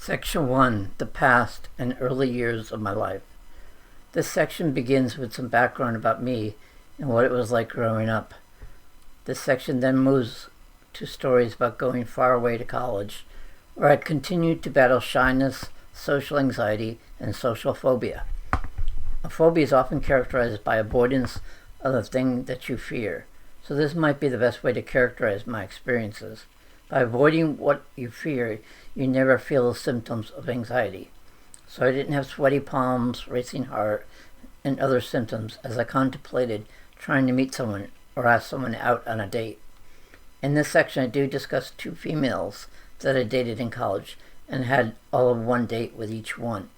Section 1, The Past and Early Years of My Life. This section begins with some background about me and what it was like growing up. This section then moves to stories about going far away to college, where I continued to battle shyness, social anxiety, and social phobia. A phobia is often characterized by avoidance of the thing that you fear, so this might be the best way to characterize my experiences. By avoiding what you fear, you never feel the symptoms of anxiety. So I didn't have sweaty palms, racing heart, and other symptoms as I contemplated trying to meet someone or ask someone out on a date. In this section, I do discuss two females that I dated in college and had all of one date with each one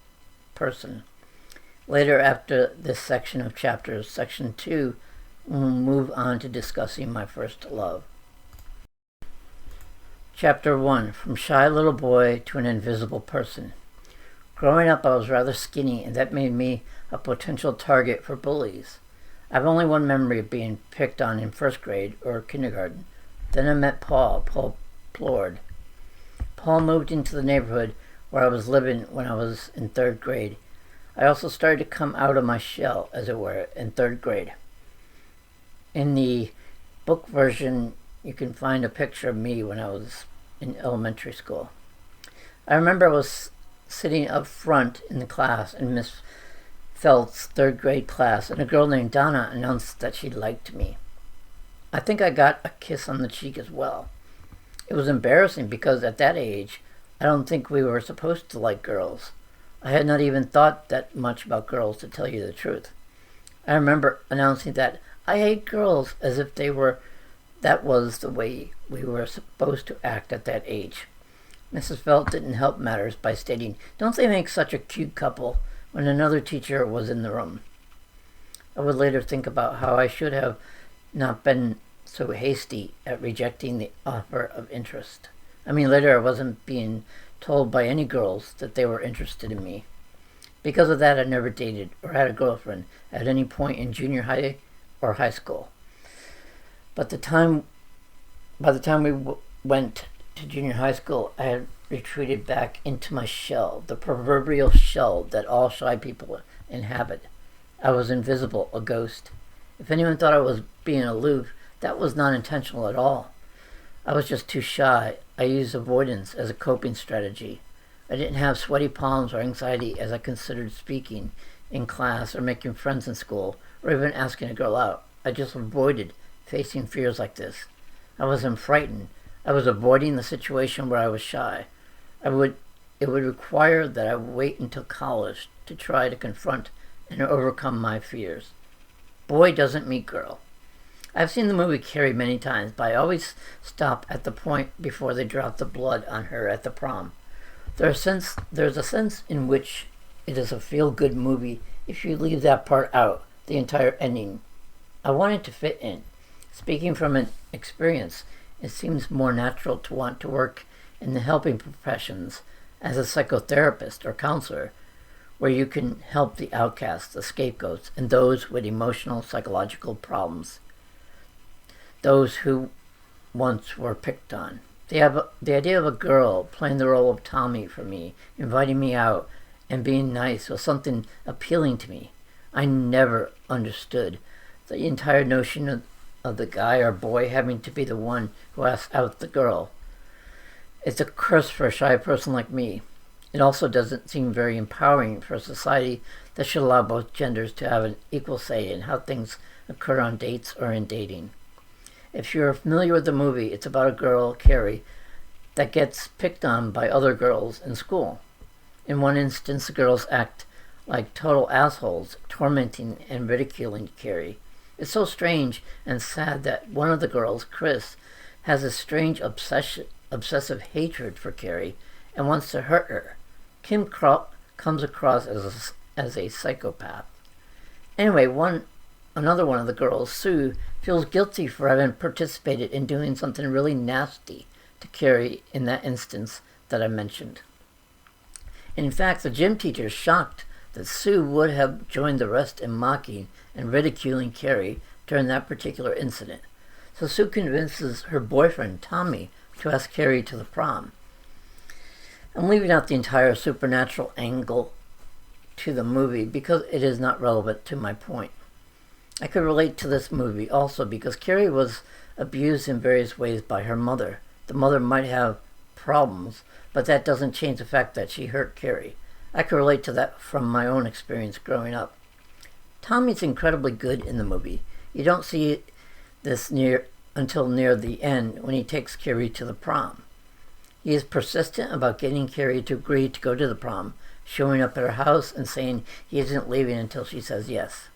person. Later, after this section of chapters, section 2, we'll move on to discussing my first love. Chapter 1, From Shy Little Boy to an Invisible Person. Growing up, I was rather skinny, and that made me a potential target for bullies. I have only one memory of being picked on in first grade or kindergarten. Then I met Paul Plord. Paul moved into the neighborhood where I was living when I was in third grade. I also started to come out of my shell, as it were, in third grade. In the book version, you can find a picture of me when I was in elementary school. I remember I was sitting up front in the class in Miss Felt's third grade class, and a girl named Donna announced that she liked me. I think I got a kiss on the cheek as well. It was embarrassing because at that age, I don't think we were supposed to like girls. I had not even thought that much about girls, to tell you the truth. I remember announcing that I hate girls as if that was the way we were supposed to act at that age. Mrs. Felt didn't help matters by stating, "Don't they make such a cute couple?" when another teacher was in the room. I would later think about how I should have not been so hasty at rejecting the offer of interest. Later I wasn't being told by any girls that they were interested in me. Because of that, I never dated or had a girlfriend at any point in junior high or high school. By the time we went to junior high school, I had retreated back into my shell, the proverbial shell that all shy people inhabit. I was invisible, a ghost. If anyone thought I was being aloof, that was not intentional at all. I was just too shy. I used avoidance as a coping strategy. I didn't have sweaty palms or anxiety as I considered speaking in class or making friends in school or even asking a girl out. I just avoided facing fears like this. I wasn't frightened. I was avoiding the situation where I was shy. It would require that I wait until college to try to confront and overcome my fears. Boy doesn't meet girl. I've seen the movie Carrie many times, but I always stop at the point before they drop the blood on her at the prom. There's a sense in which it is a feel-good movie if you leave that part out, the entire ending. I wanted to fit in. Speaking from an experience, it seems more natural to want to work in the helping professions as a psychotherapist or counselor, where you can help the outcasts, the scapegoats, and those with emotional, psychological problems, those who once were picked on. The idea of a girl playing the role of Tommy for me, inviting me out, and being nice was something appealing to me. I never understood the entire notion of the guy or boy having to be the one who asks out the girl. It's a curse for a shy person like me. It also doesn't seem very empowering for a society that should allow both genders to have an equal say in how things occur on dates or in dating. If you're familiar with the movie, it's about a girl, Carrie, that gets picked on by other girls in school. In one instance, the girls act like total assholes, tormenting and ridiculing Carrie. It's so strange and sad that one of the girls, Chris, has a strange obsessive hatred for Carrie and wants to hurt her. Kim comes across as a psychopath. Anyway, another one of the girls, Sue, feels guilty for having participated in doing something really nasty to Carrie in that instance that I mentioned. In fact, the gym teacher is shocked that Sue would have joined the rest in mocking and ridiculing Carrie during that particular incident. So Sue convinces her boyfriend, Tommy, to ask Carrie to the prom. I'm leaving out the entire supernatural angle to the movie because it is not relevant to my point. I could relate to this movie also because Carrie was abused in various ways by her mother. The mother might have problems, but that doesn't change the fact that she hurt Carrie. I could relate to that from my own experience growing up. Tommy's incredibly good in the movie. You don't see this until near the end when he takes Carrie to the prom. He is persistent about getting Carrie to agree to go to the prom, showing up at her house and saying he isn't leaving until she says yes.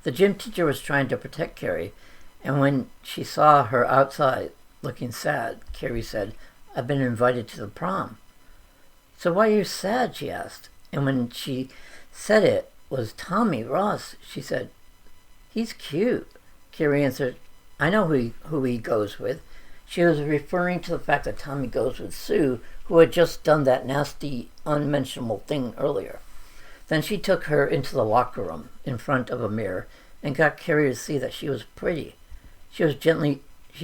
The gym teacher was trying to protect Carrie, and when she saw her outside looking sad, Carrie said, "I've been invited to the prom." "So why are you sad?" she asked. And when she said it was Tommy Ross, she said, "He's cute." Carrie answered, "I know who he goes with." She was referring to the fact that Tommy goes with Sue, who had just done that nasty, unmentionable thing earlier. Then she took her into the locker room in front of a mirror and got Carrie to see that she was pretty. She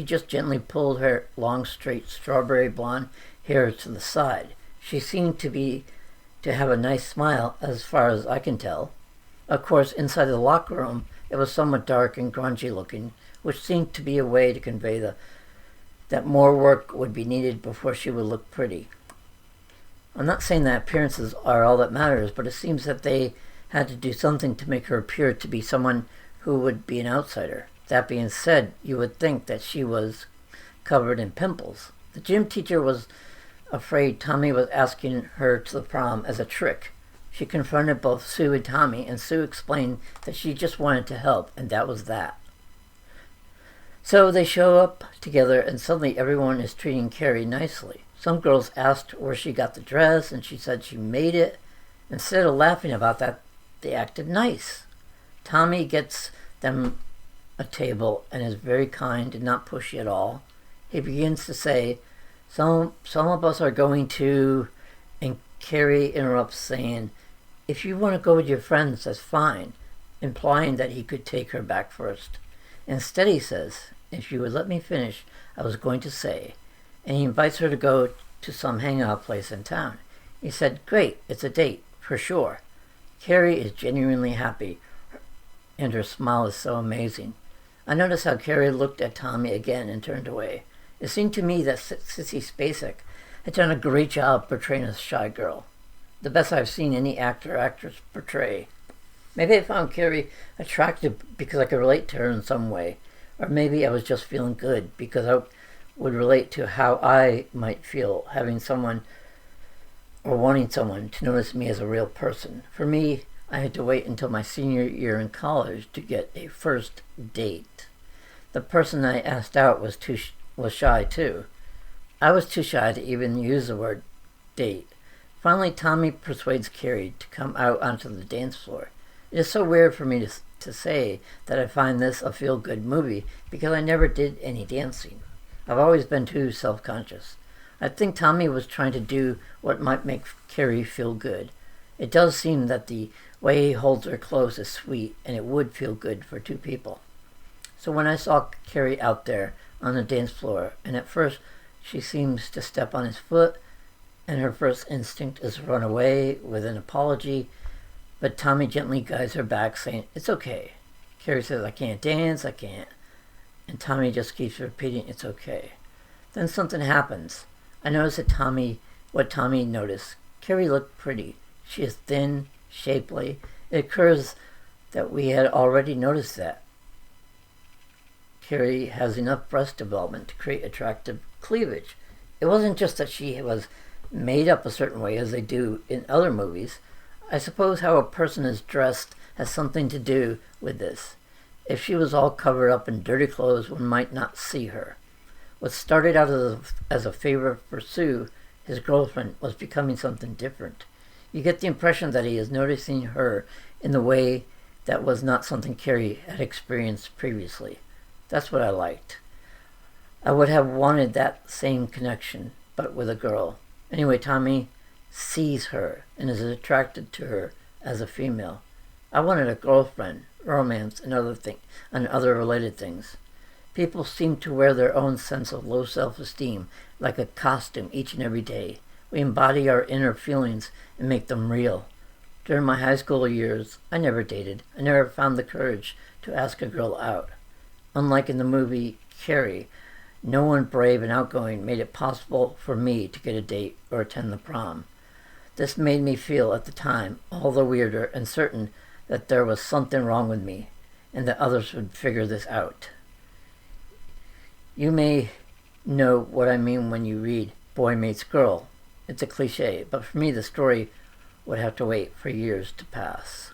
just gently pulled her long, straight, strawberry blonde hair to the side. She seemed to have a nice smile, as far as I can tell. Of course, inside the locker room, it was somewhat dark and grungy looking, which seemed to be a way to convey that more work would be needed before she would look pretty. I'm not saying that appearances are all that matters, but it seems that they had to do something to make her appear to be someone who would be an outsider. That being said, you would think that she was covered in pimples. The gym teacher was afraid Tommy was asking her to the prom as a trick. She confronted both Sue and Tommy, and Sue explained that she just wanted to help, and that was that. So they show up together, and suddenly everyone is treating Carrie nicely. Some girls asked where she got the dress, and she said she made it. Instead of laughing about that, they acted nice. Tommy gets them a table and is very kind and not pushy at all. He begins to say, some of us are going to, and Carrie interrupts saying, "If you want to go with your friends, that's fine," implying that he could take her back first. Instead he says, "If you would let me finish, I was going to say," and he invites her to go to some hangout place in town. He said, "Great, it's a date, for sure." Carrie is genuinely happy, and her smile is so amazing. I noticed how Carrie looked at Tommy again and turned away. It seemed to me that Sissy Spacek had done a great job portraying a shy girl. The best I've seen any actor or actress portray. Maybe I found Carrie attractive because I could relate to her in some way. Or maybe I was just feeling good because I would relate to how I might feel having someone or wanting someone to notice me as a real person. For me, I had to wait until my senior year in college to get a first date. The person I asked out was shy too. I was too shy to even use the word date. Finally, Tommy persuades Carrie to come out onto the dance floor. It is so weird for me to say that I find this a feel-good movie because I never did any dancing. I've always been too self-conscious. I think Tommy was trying to do what might make Carrie feel good. It does seem that the way he holds her close is sweet, and it would feel good for two people. So when I saw Carrie out there on the dance floor, and at first she seems to step on his foot, and her first instinct is to run away with an apology, but Tommy gently guides her back, saying, "It's okay." Carrie says, "I can't dance, I can't." And Tommy just keeps repeating, "It's okay." Then something happens. I notice what Tommy noticed. Carrie looked pretty. She is thin, shapely. It occurs that we had already noticed that. Carrie has enough breast development to create attractive cleavage. It wasn't just that she was made up a certain way as they do in other movies. I suppose how a person is dressed has something to do with this. If she was all covered up in dirty clothes, one might not see her. What started out as a favor for Sue, his girlfriend, was becoming something different. You get the impression that he is noticing her in the way that was not something Carrie had experienced previously. That's what I liked. I would have wanted that same connection, but with a girl. Anyway, Tommy sees her and is attracted to her as a female. I wanted a girlfriend, romance, and other related things. People seem to wear their own sense of low self-esteem like a costume each and every day. We embody our inner feelings and make them real. During my high school years, I never dated. I never found the courage to ask a girl out. Unlike in the movie Carrie, no one brave and outgoing made it possible for me to get a date or attend the prom. This made me feel at the time all the weirder and certain that there was something wrong with me and that others would figure this out. You may know what I mean when you read Boy Meets Girl. It's a cliche, but for me the story would have to wait for years to pass.